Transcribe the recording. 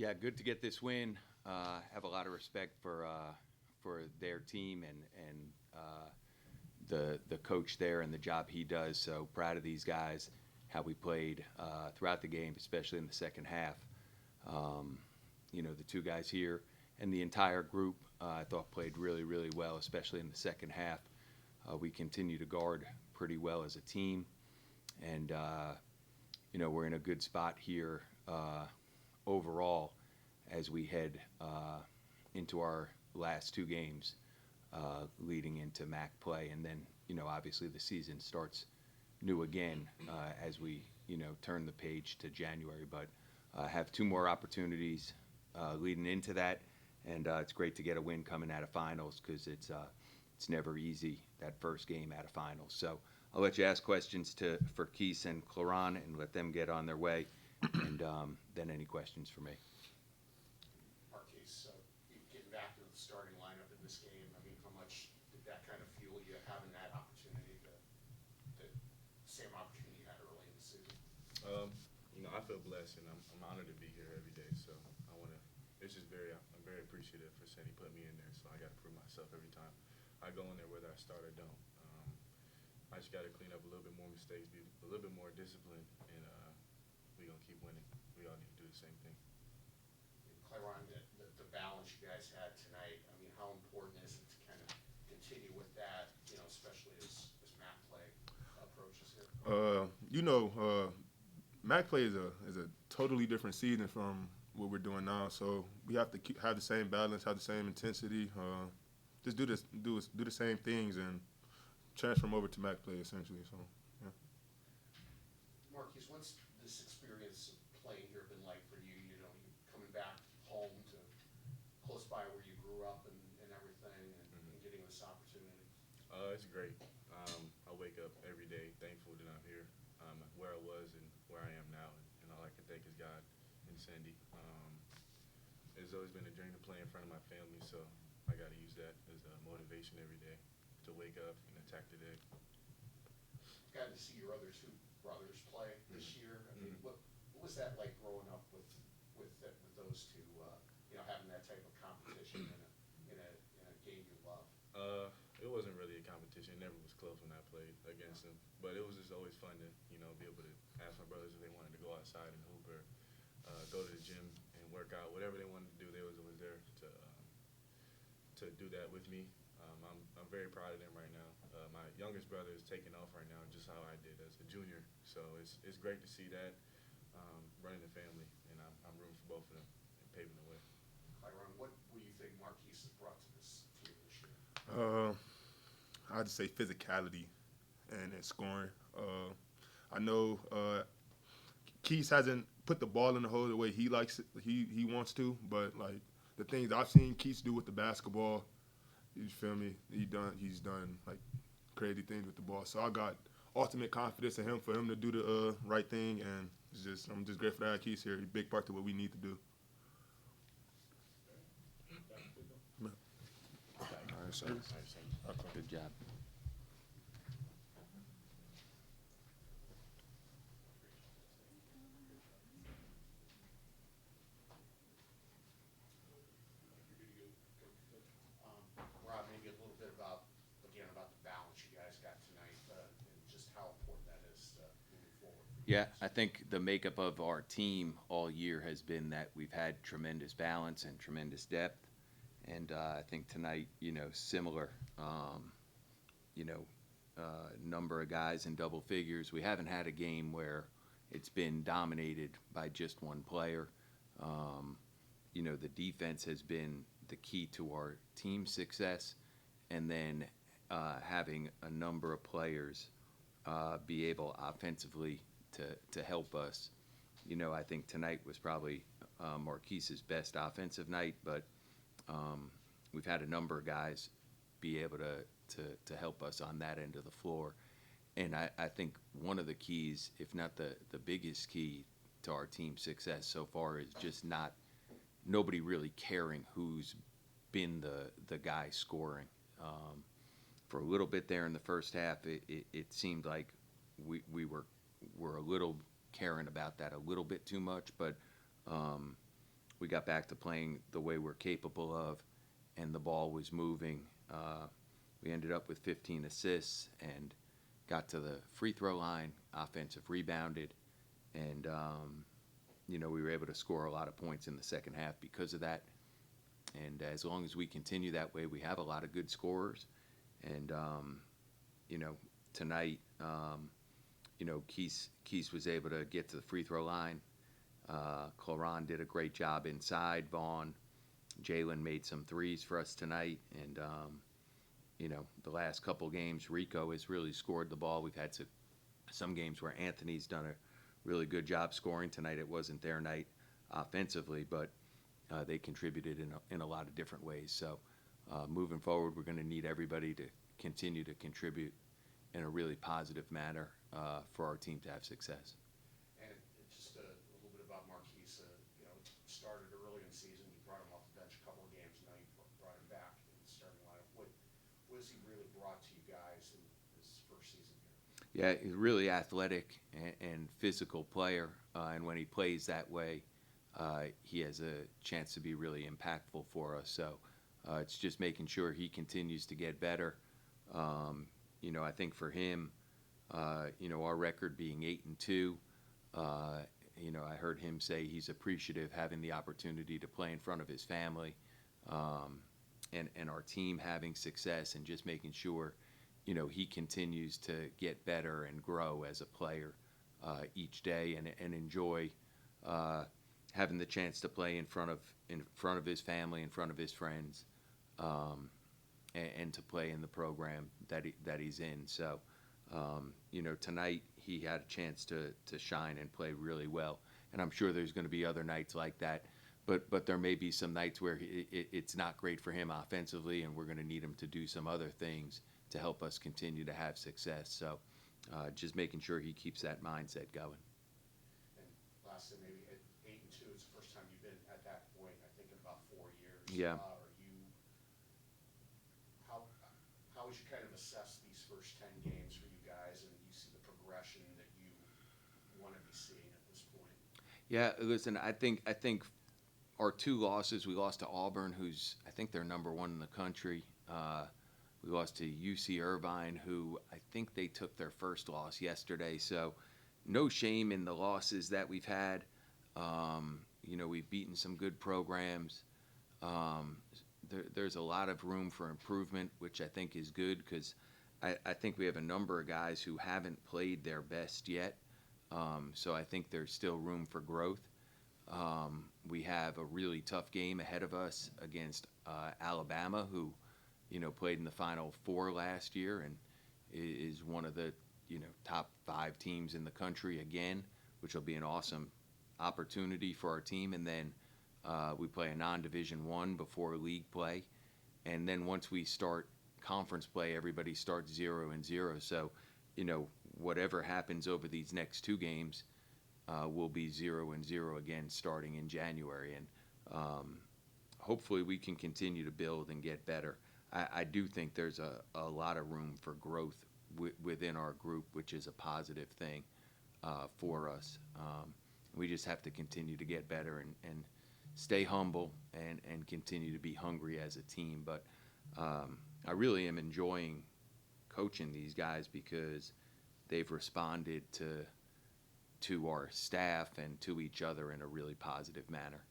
Yeah, good to get this win. Have a lot of respect for their team and the coach there and the job he does. So proud of these guys, how we played throughout the game, especially in the second half. The two guys here and the entire group I thought played really, really well, especially in the second half. We continue to guard pretty well as a team, and we're in a good spot here overall as we head into our last two games leading into MAC play. And then, obviously the season starts new again as we, turn the page to January. But have two more opportunities leading into that. And it's great to get a win coming out of finals because it's never easy, that first game out of finals. So I'll let you ask questions for Keith and Cli'Ron and let them get on their way. And then any questions for me. Marquis, getting back to the starting lineup in this game, I mean, how much did that kind of fuel you having that opportunity, the same opportunity you had early in the season? I feel blessed and I'm honored to be here every day. So I'm very appreciative for Sandy putting me in there. So I got to prove myself every time I go in there, whether I start or don't. I just got to clean up a little bit more mistakes, be a little bit more disciplined, and we're going to keep winning. We all need to do the same thing. Cli'Ron, the balance you guys had tonight, I mean, how important is it to kind of continue with that, especially as MAC play approaches here? MAC play is a totally different season from what we're doing now. So we have to have the same balance, have the same intensity, just do the same things and transform over to MAC play essentially. So yeah. Marquis, what's this experience of playing here been like for you? You coming back home to close by where you grew up and everything, and getting this opportunity. It's great. I wake up every day thankful that I'm here, where I was and where I am now, and all I can thank is God and Sandy. It's always been a dream to play in front of my family, so I got to use that as a motivation every day to wake up and attack the day. Got to see your other two brothers play this year. I mean, what was that like growing up with those two? Having that type of competition in a game you love. It wasn't really a competition. It never was close when I played against them. But it was just always fun to be able to ask my brothers if they wanted to go outside and hoop or go to the gym and work out. Whatever they wanted to do, they was always there to do that with me. I'm very proud of them right now. My youngest brother is taking off right now, just how I did as a junior. So it's great to see that running the family, and I'm rooting for both of them and paving the way. Cli'Ron, what do you think Marquis has brought to this team this year? I'd say physicality and scoring. I know Keith hasn't put the ball in the hole the way he likes it, he wants to, but like the things I've seen Keith do with the basketball, you feel me? He's done like crazy things with the ball. So I got ultimate confidence in him for him to do the right thing, and I'm just grateful to have Keith here. He's a big part of what we need to do. All right, so good job. Rob, maybe a little bit about the balance you guys got tonight and just how important that is moving forward. Yeah, I think the makeup of our team all year has been that we've had tremendous balance and tremendous depth. And I think tonight, similar, number of guys in double figures. We haven't had a game where it's been dominated by just one player. The defense has been the key to our team success. And then having a number of players be able offensively to help us. I think tonight was probably Marquis's best offensive night, but we've had a number of guys be able to help us on that end of the floor. And I think one of the keys, if not the biggest key to our team's success so far, is just nobody really caring who's been the guy scoring. For a little bit there in the first half, it seemed like we were a little caring about that a little bit too much, but we got back to playing the way we're capable of, and the ball was moving. We ended up with 15 assists and got to the free throw line, offensive rebounded, and we were able to score a lot of points in the second half because of that. And as long as we continue that way, we have a lot of good scorers. And tonight, Keith was able to get to the free throw line. Cli'Ron did a great job inside. Vaughn, Jalen made some threes for us tonight. And, the last couple games, Rico has really scored the ball. We've had some games where Anthony's done a really good job scoring. Tonight it wasn't their night offensively, but they contributed in a lot of different ways. So moving forward, we're going to need everybody to continue to contribute in a really positive manner for our team to have success. And just a little bit about Marquis. Started early in the season. You brought him off the bench a couple of games. Now you brought him back in the starting lineup. What has he really brought to you guys in his first season here? Yeah, he's a really athletic and physical player, and when he plays that way, he has a chance to be really impactful for us. So it's just making sure he continues to get better. I think for him, our record being 8-2, I heard him say he's appreciative having the opportunity to play in front of his family, and our team having success, and just making sure, he continues to get better and grow as a player each day, and enjoy having the chance to play in front of his family, in front of his friends, and to play in the program that he's in. So, tonight he had a chance to shine and play really well, and I'm sure there's going to be other nights like that. But there may be some nights where it's not great for him offensively, and we're going to need him to do some other things to help us continue to have success. So just making sure he keeps that mindset going. And lastly, maybe at 8-2, it's the first time you've been at that point, I think, in about 4 years. Yeah. How would you kind of assess these first 10 games for you guys, and you see the progression that you want to be seeing at this point? Yeah, listen, I think our 2 losses, we lost to Auburn, who's, I think they're number 1 in the country. We lost to UC Irvine, who I think they took their first loss yesterday. So no shame in the losses that we've had. We've beaten some good programs. There's a lot of room for improvement, which I think is good, because I think we have a number of guys who haven't played their best yet. So I think there's still room for growth. We have a really tough game ahead of us against Alabama, who, played in the Final Four last year and is one of the, top 5 teams in the country again, which will be an awesome opportunity for our team. And then we play a non-Division I before league play. And then once we start conference play, everybody starts 0-0. So, whatever happens over these next 2 games will be 0-0 again starting in January. And hopefully we can continue to build and get better. I do think there's a lot of room for growth within our group, which is a positive thing for us. We just have to continue to get better and stay humble and continue to be hungry as a team. But I really am enjoying coaching these guys, because they've responded to our staff and to each other in a really positive manner.